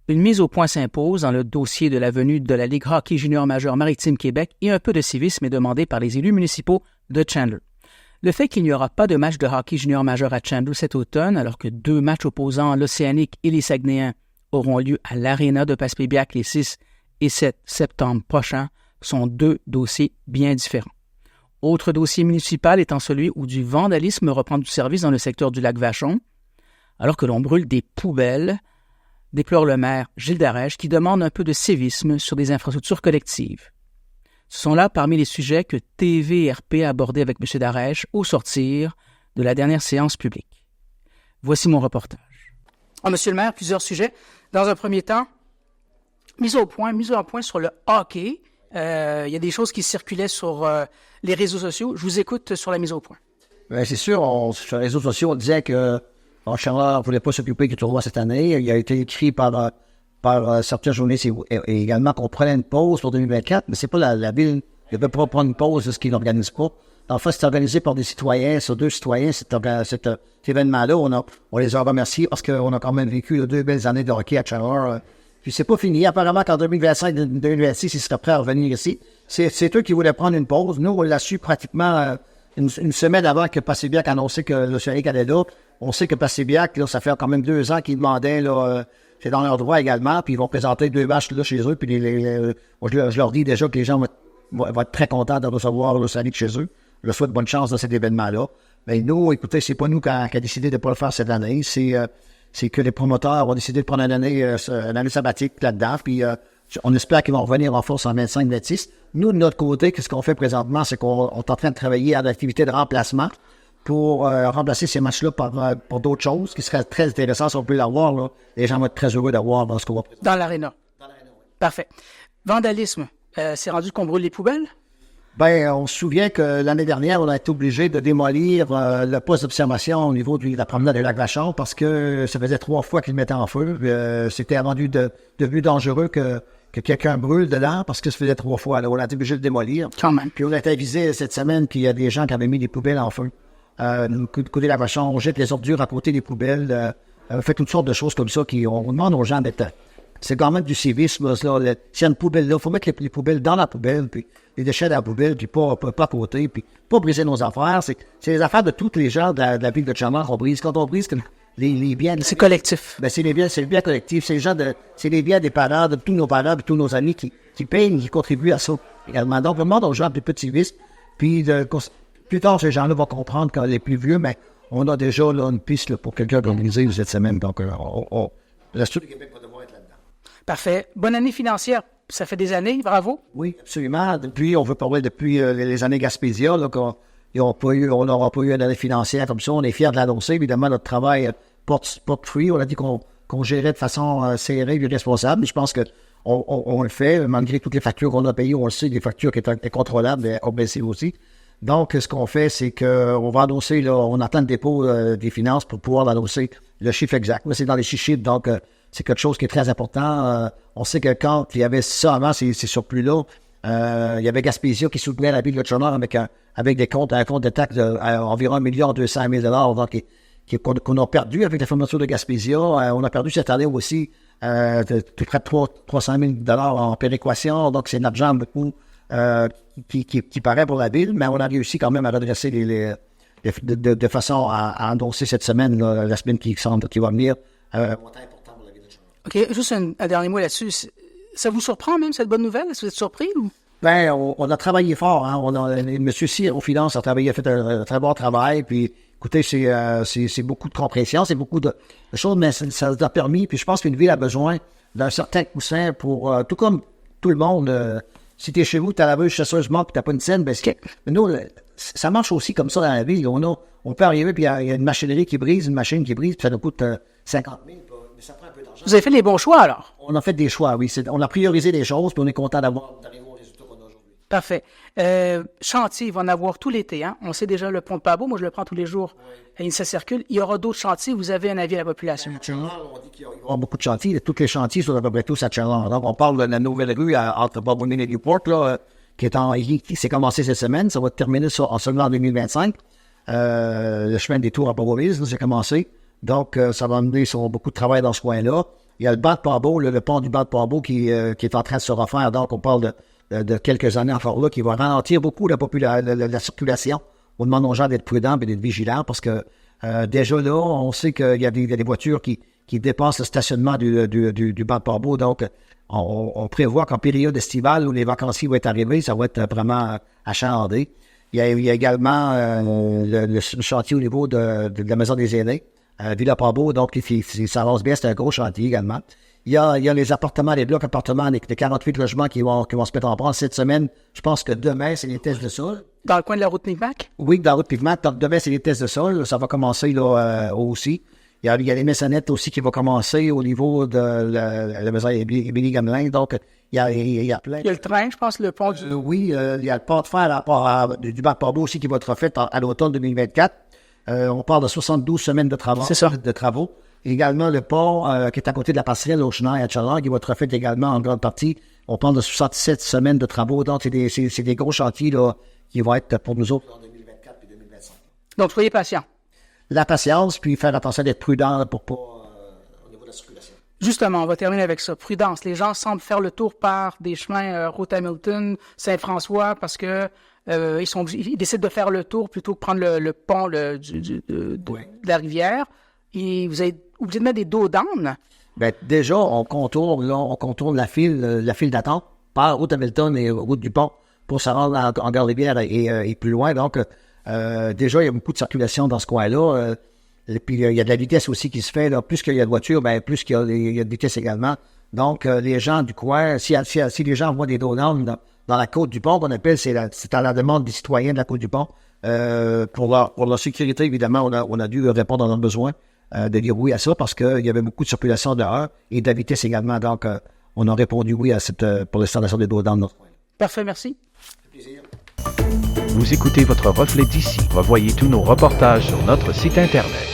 Une mise au point s'impose dans le dossier de la venue de la Ligue hockey junior majeure Maritime Québec et un peu de civisme est demandé par les élus municipaux de Chandler. Le fait qu'il n'y aura pas de match de hockey junior majeur à Chandler cet automne, alors que 2 matchs opposant l'Océanique et les Saguenayens auront lieu à l'Aréna de Passepébiac les 6 et 7 septembre prochains, sont 2 dossiers bien différents. Autre dossier municipal étant celui où du vandalisme reprend du service dans le secteur du lac Vachon, alors que l'on brûle des poubelles, déplore le maire Gilles Darèche qui demande un peu de civisme sur des infrastructures collectives. Ce sont là parmi les sujets que TVRP a abordés avec M. Darèche au sortir de la dernière séance publique. Voici mon reportage. Monsieur le maire, plusieurs sujets. Dans un premier temps, mise au point sur le hockey. Il y a des choses qui circulaient sur les réseaux sociaux. Je vous écoute sur la mise au point. Bien, c'est sûr, sur les réseaux sociaux, on disait que Chandler ne voulait pas s'occuper du tournoi cette année. Il a été écrit par certaines journalistes et également qu'on prenait une pause pour 2024, mais c'est pas la ville qui ne veut pas prendre une pause de ce qu'il n'organise pas. En fait, c'est organisé par des citoyens, sur 2 citoyens, cet événement-là. On les a remerciés parce qu'on a quand même vécu 2 belles années de hockey à Chandler. Puis c'est pas fini. Apparemment qu'en 2025-2026, ils seraient prêts à revenir ici. C'est eux qui voulaient prendre une pause. Nous, on l'a su pratiquement une semaine avant que Passepébiac a annoncé que l'Océanique allait là. On sait que Passepébiac, là, ça fait quand même 2 ans qu'ils demandaient, là, c'est dans leur droit également, puis ils vont présenter 2 matchs là chez eux, puis je leur dis déjà que les gens vont être très contents de recevoir l'Océanique chez eux. Je leur souhaite bonne chance dans cet événement-là. Mais nous, écoutez, c'est pas nous qui a décidé de ne pas le faire cette année, c'est que les promoteurs ont décidé de prendre une année sabbatique là-dedans, puis on espère qu'ils vont revenir en force en 25-26. Nous, de notre côté, qu'est-ce qu'on fait présentement, c'est qu'on est en train de travailler à l'activité de remplacement pour remplacer ces matchs-là par d'autres choses qui seraient très intéressantes si on peut l'avoir. Là. Les gens vont être très heureux d'avoir dans ce qu'on va présenter. Dans l'aréna. Oui. Parfait. Vandalisme, c'est rendu qu'on brûle les poubelles? Bien, on se souvient que l'année dernière, on a été obligé de démolir le poste d'observation au niveau de la promenade du lac Vachon parce que ça faisait 3 fois qu'ils le mettaient en feu. C'était devenu dangereux que quelqu'un brûle dedans parce que ça faisait 3 fois. Alors, on a été obligé de démolir. Quand même. Puis on a été avisé cette semaine qu'il y a des gens qui avaient mis des poubelles en feu. Côté lac Vachon, on jette les ordures à côté des poubelles. On fait toutes sortes de choses comme ça. On demande aux gens d'être... C'est quand même du civisme. Là, s'il y a une poubelle là, il faut mettre les poubelles dans la poubelle, puis les déchets dans la poubelle, puis pas à côté, puis pas briser nos affaires. C'est les affaires de tous les gens de la ville de Chandler qu'on brise. Quand on brise les biens... C'est collectif. Ben, c'est le bien collectif. C'est les biens des parents, de tous nos parents, de tous nos amis qui payent, qui contribuent à ça également. Donc, on demande aux gens de petit civisme, puis plus tard, ces gens-là vont comprendre quand les plus vieux, mais on a déjà là, une piste là, pour quelqu'un organisé cette semaine. Donc, la Sûreté du Québec va devoir être là-dedans. Parfait. Bonne année financière. Ça fait des années, bravo. Oui, absolument. Depuis, on veut parler depuis les années Gaspésia, là, on n'aura pas eu une année financière comme ça. On est fiers de l'annoncer. Évidemment, notre travail porte fruit. On a dit qu'on gérait de façon serrée et responsable. Mais je pense qu'on le fait, malgré toutes les factures qu'on a payées. On le sait, des factures qui étaient incontrôlables et ont baissé aussi. Donc, ce qu'on fait, c'est qu'on va annoncer, là, on attend le dépôt des finances pour pouvoir annoncer le chiffre exact. Mais c'est dans les chiffres, donc c'est quelque chose qui est très important. On sait que quand il y avait ça avant, ces surplus-là, il y avait Gaspésia qui soutenait la ville de Chandler avec un compte de taxe d'environ 1,2 million, donc qu'on a perdu avec la fermeture de Gaspésia. On a perdu cette année aussi tout près de 300 000 $ en péréquation, donc c'est notre argent beaucoup qui paraît pour la ville, mais on a réussi quand même à redresser de façon à annoncer cette semaine, là, la semaine qui va venir, montant important pour la ville de Chandler. OK, juste un dernier mot là-dessus. Ça vous surprend même, cette bonne nouvelle? Est-ce que vous êtes surpris ou? Ben, on a travaillé fort, hein. M. Cyr, aux finances, a fait un très bon travail, puis écoutez, c'est beaucoup de compression, c'est beaucoup de choses, mais ça nous a permis, puis je pense qu'une ville a besoin d'un certain coussin pour, tout comme tout le monde, si t'es chez vous, t'as la laveuse chasseusement, puis t'as pas une scène, ben nous, ça marche aussi comme ça dans la ville. On peut arriver, puis il y a une machinerie qui brise, puis ça nous coûte 50 000, mais ça prend un peu d'argent. Vous avez fait les bons choix, alors? On a fait des choix, oui. On a priorisé des choses, puis on est content d'arriver au résultat qu'on a aujourd'hui. Parfait. Chantier, il va en avoir tout l'été, hein? On sait déjà le pont de Pabot, moi je le prends tous les jours. Oui. Et ça circule. Il y aura d'autres chantiers, vous avez un avis à la population? À Chandler, on dit qu'il y aura beaucoup de chantiers. Tous les chantiers sont à peu près tous à Chandler. Donc, on parle de la nouvelle rue entre Bob-Winnie et Newport, là, qui s'est commencé cette semaine. Ça va terminer en seulement en 2025. Le chemin des tours à Bob-Winnie, c'est commencé. Donc, ça va amener beaucoup de travail dans ce coin-là. Il y a le banc de Pabot, le pont du banc de Pabot qui est en train de se refaire. Donc, on parle de quelques années encore là, qui va ralentir beaucoup la circulation. On demande aux gens d'être prudents et d'être vigilants parce que déjà là, on sait qu'il y a des voitures qui dépassent le stationnement du banc de Pabot. Donc, on prévoit qu'en période estivale où les vacanciers vont être arrivés, ça va être vraiment achalandé. Il y a également le chantier au niveau de la Maison des aînés, Villa Pabot, donc ça avance bien, c'est un gros chantier également. Il y a les appartements, les blocs appartements, les 48 logements qui vont se mettre en place cette semaine. Je pense que demain, c'est les tests de sol. Dans le coin de la route Micmac? Oui, dans la route Micmac. Donc, demain, c'est les tests de sol. Ça va commencer là aussi. Il y a les maisonnettes aussi qui vont commencer au niveau de la maison Émilie Gamelin. Donc, il y a plein. Il y a le train, je pense, le pont du... Oui, il y a le pont de fer du banc de Pabot aussi qui va être refait à l'automne 2024. On parle de 72 semaines de travaux. C'est ça. De travaux. Également, le pont qui est à côté de la passerelle au Chenail à Chalard, qui va être refait également en grande partie. On parle de 67 semaines de travaux. Donc, c'est des gros chantiers là, qui vont être pour nous autres en 2024 et 2025. Donc, soyez patients. La patience, puis faire attention d'être prudent pour pas au niveau de la circulation. Justement, on va terminer avec ça. Prudence. Les gens semblent faire le tour par des chemins route Hamilton, Saint-François, parce que ils décident de faire le tour plutôt que prendre le pont de la rivière. Et vous avez oublié de mettre des dos d'âne. Bien, déjà, on contourne la file d'attente par route Hamilton et route du pont pour se rendre en Gare-Rivière et plus loin. Donc, déjà, il y a beaucoup de circulation dans ce coin-là. Et puis, il y a de la vitesse aussi qui se fait. Là. Plus qu'il y a de voitures, bien, plus qu'il y a de vitesse également. Donc, les gens du coin, si les gens voient des dos d'âne dans la côte du pont, qu'on appelle, c'est à la demande des citoyens de la côte du pont. Pour leur sécurité, évidemment, on a dû répondre à leurs besoins. De dire oui à ça parce qu'il y avait beaucoup de circulation dehors et de la vitesse également. Donc, on a répondu oui à pour l'installation des dos dans notre coin. Parfait, merci. Plaisir. Vous écoutez votre reflet d'ici. Revoyez tous nos reportages sur notre site Internet.